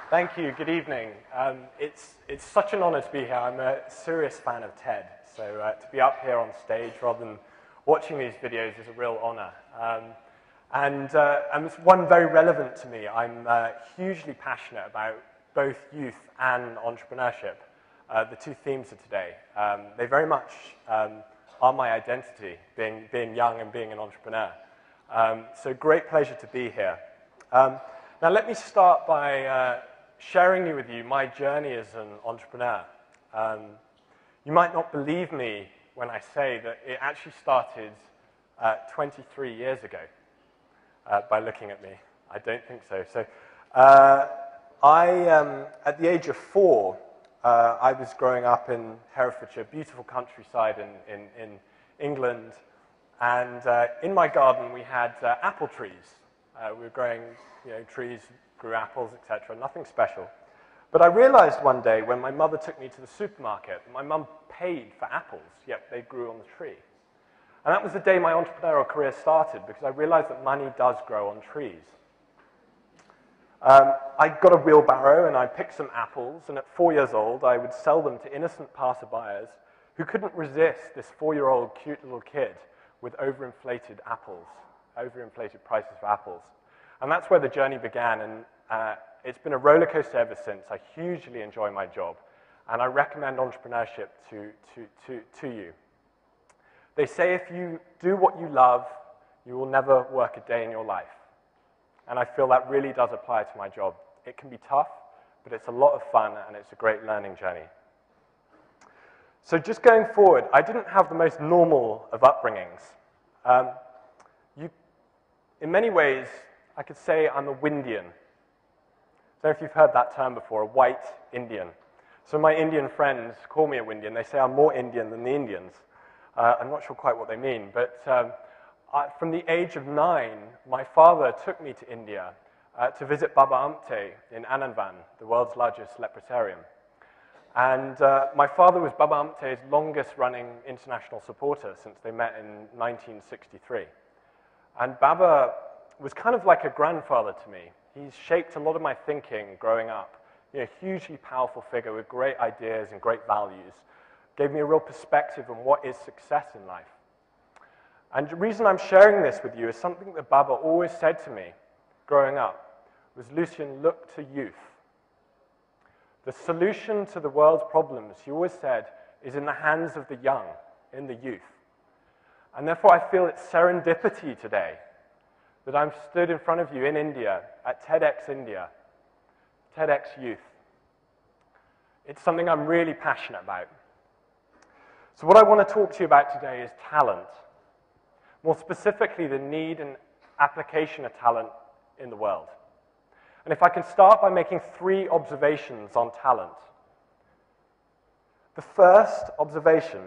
Thank you. Good evening. It's such an honor to be here. I'm a serious fan of TED, so to be up here on stage rather than watching these videos is a real honor. And it's one very relevant to me. I'm hugely passionate about both youth and entrepreneurship, the two themes of today. They very much are my identity, being young and being an entrepreneur. So great pleasure to be here. Now let me start by sharing with you my journey as an entrepreneur. You might not believe me when I say that it actually started 23 years ago by looking at me. I don't think so. So at the age of 4, I was growing up in Herefordshire, beautiful countryside in England, and in my garden we had apple trees. We were growing trees, grew apples, etc., nothing special. But I realized one day when my mother took me to the supermarket, my mum paid for apples, yet they grew on the tree. And that was the day my entrepreneurial career started, because I realized that money does grow on trees. I got a wheelbarrow and I picked some apples, and at 4 years old I would sell them to innocent passerbyers who couldn't resist this 4-year-old cute little kid with overinflated apples, overinflated prices for apples. And that's where the journey began, and it's been a roller coaster ever since. I hugely enjoy my job, and I recommend entrepreneurship to you. They say if you do what you love, you will never work a day in your life. And I feel that really does apply to my job. It can be tough, but it's a lot of fun, and it's a great learning journey. So just going forward, I didn't have the most normal of upbringings. In many ways, I could say I'm a Windian. I don't know if you've heard that term before, a white Indian. So my Indian friends call me a Windian. They say I'm more Indian than the Indians. I'm not sure quite what they mean, but from the age of 9, my father took me to India to visit Baba Amte in Anandvan, the world's largest leprosarium. And my father was Baba Amte's longest-running international supporter since they met in 1963. And Baba was kind of like a grandfather to me. He's shaped a lot of my thinking growing up. Hugely powerful figure with great ideas and great values. Gave me a real perspective on what is success in life. And the reason I'm sharing this with you is something that Baba always said to me growing up, was, Lucian, look to youth. The solution to the world's problems, he always said, is in the hands of the young, in the youth. And therefore I feel it's serendipity today that I'm stood in front of you in India, at TEDx India, TEDx Youth. It's something I'm really passionate about. So what I want to talk to you about today is talent. More specifically, the need and application of talent in the world. And if I can start by making 3 observations on talent. The first observation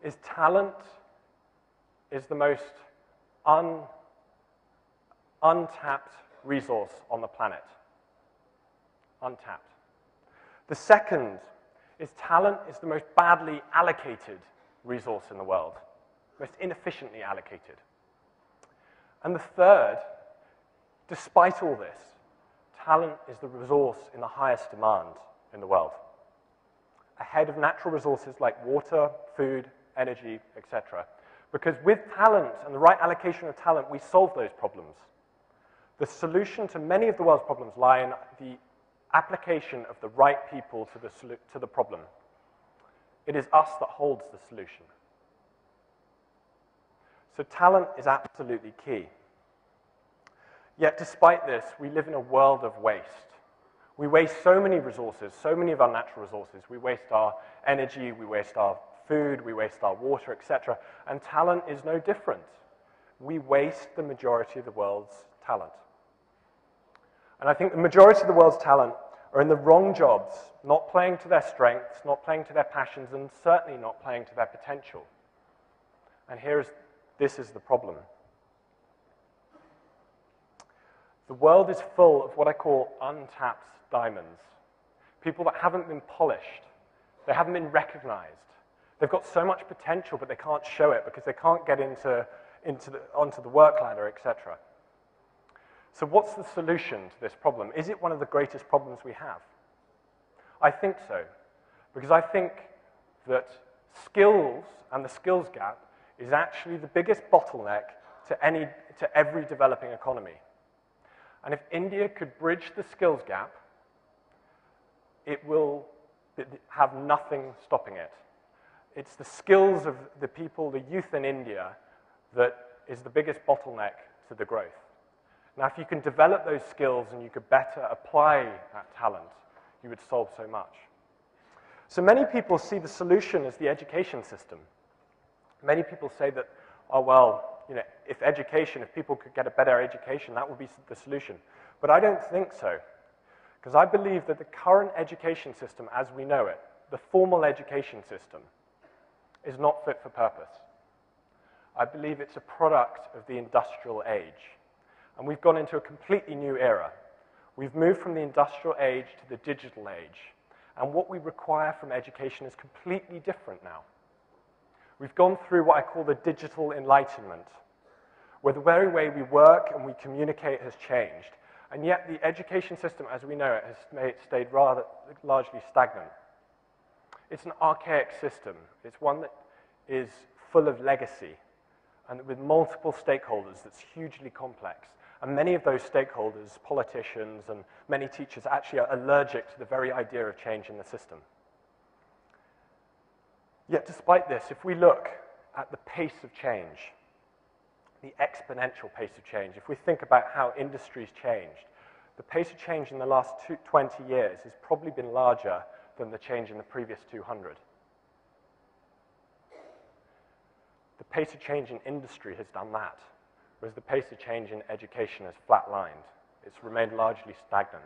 is talent is the most untapped resource on the planet. Untapped. The second is talent is the most badly allocated resource in the world, most inefficiently allocated. And the third, despite all this, talent is the resource in the highest demand in the world, ahead of natural resources like water, food, energy, etc. Because with talent and the right allocation of talent, we solve those problems. The solution to many of the world's problems lie in the application of the right people to the problem. It is us that holds the solution. So talent is absolutely key. Yet despite this, we live in a world of waste. We waste so many resources, so many of our natural resources. We waste our energy, we waste our food, we waste our water, etc. And talent is no different. We waste the majority of the world's talent. And I think the majority of the world's talent are in the wrong jobs, not playing to their strengths, not playing to their passions, and certainly not playing to their potential. And this is the problem. The world is full of what I call untapped diamonds. People that haven't been polished. They haven't been recognized. They've got so much potential, but they can't show it because they can't get onto the work ladder, etc. So what's the solution to this problem? Is it one of the greatest problems we have? I think so, because I think that skills and the skills gap is actually the biggest bottleneck to every developing economy. And if India could bridge the skills gap, it will have nothing stopping it. It's the skills of the people, the youth in India, that is the biggest bottleneck to the growth. Now, if you can develop those skills and you could better apply that talent, you would solve so much. So many people see the solution as the education system. Many people say that, oh, well, you know, if people could get a better education, that would be the solution. But I don't think so, because I believe that the current education system as we know it, the formal education system, is not fit for purpose. I believe it's a product of the industrial age. And we've gone into a completely new era. We've moved from the industrial age to the digital age. And what we require from education is completely different now. We've gone through what I call the digital enlightenment, where the very way we work and we communicate has changed. And yet the education system as we know it has stayed rather largely stagnant. It's an archaic system. It's one that is full of legacy and with multiple stakeholders that's hugely complex. And many of those stakeholders, politicians and many teachers, actually are allergic to the very idea of change in the system. Yet despite this, if we look at the pace of change, the exponential pace of change, if we think about how industry's changed, the pace of change in the last 20 years has probably been larger than the change in the previous 200. The pace of change in industry has done that, whereas the pace of change in education has flatlined. It's remained largely stagnant.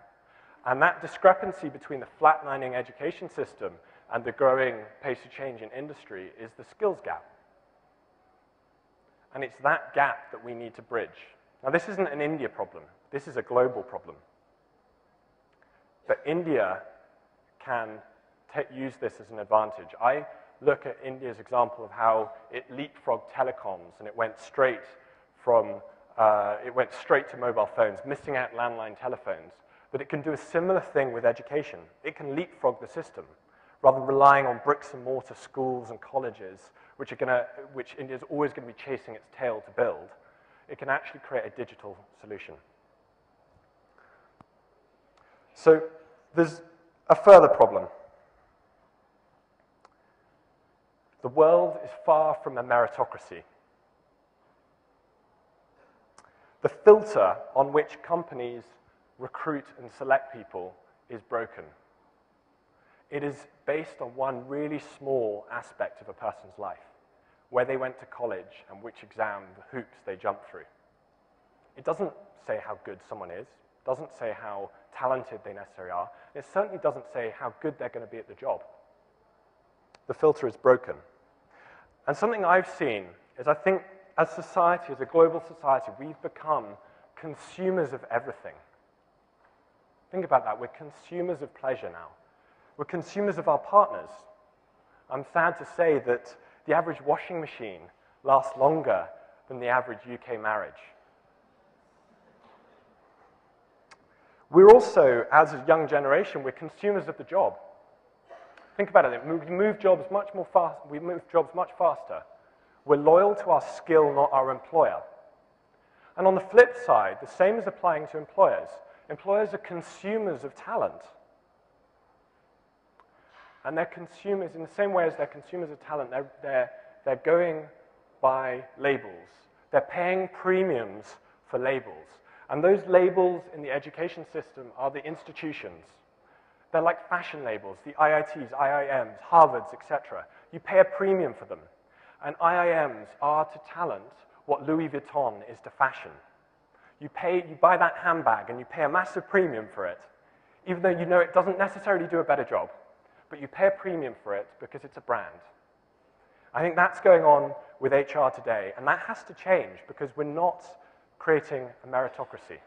And that discrepancy between the flatlining education system and the growing pace of change in industry is the skills gap. And it's that gap that we need to bridge. Now, this isn't an India problem. This is a global problem. But India can use this as an advantage. I look at India's example of how it leapfrogged telecoms, and it went straight to mobile phones, missing out landline telephones. But it can do a similar thing with education. It can leapfrog the system, rather than relying on bricks and mortar schools and colleges, which India's always going to be chasing its tail to build. It can actually create a digital solution. So there's a further problem. The world is far from a meritocracy. The filter on which companies recruit and select people is broken. It is based on one really small aspect of a person's life, where they went to college and which exam, the hoops they jumped through. It doesn't say how good someone is, doesn't say how talented they necessarily are, it certainly doesn't say how good they're going to be at the job. The filter is broken. And something I've seen is I think as society, as a global society, we've become consumers of everything. Think about that. We're consumers of pleasure now. We're consumers of our partners. I'm sad to say that the average washing machine lasts longer than the average UK marriage. We're also, as a young generation, we're consumers of the job. Think about it. We move jobs much faster. We're loyal to our skill, not our employer. And on the flip side, the same is applying to employers. Employers are consumers of talent. And they're consumers, in the same way as they're consumers of talent, they're going by labels. They're paying premiums for labels. And those labels in the education system are the institutions. They're like fashion labels, the IITs, IIMs, Harvards, etc. You pay a premium for them. And IIMs are to talent what Louis Vuitton is to fashion. You buy that handbag and you pay a massive premium for it, even though you know it doesn't necessarily do a better job. But you pay a premium for it because it's a brand. I think that's going on with HR today, and that has to change because we're not creating a meritocracy.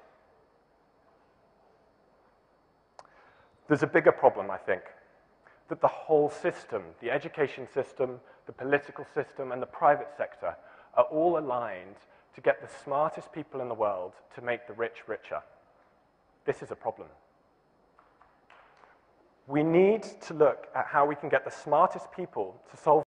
There's a bigger problem, I think, that the whole system, the education system, the political system, and the private sector are all aligned to get the smartest people in the world to make the rich richer. This is a problem. We need to look at how we can get the smartest people to solve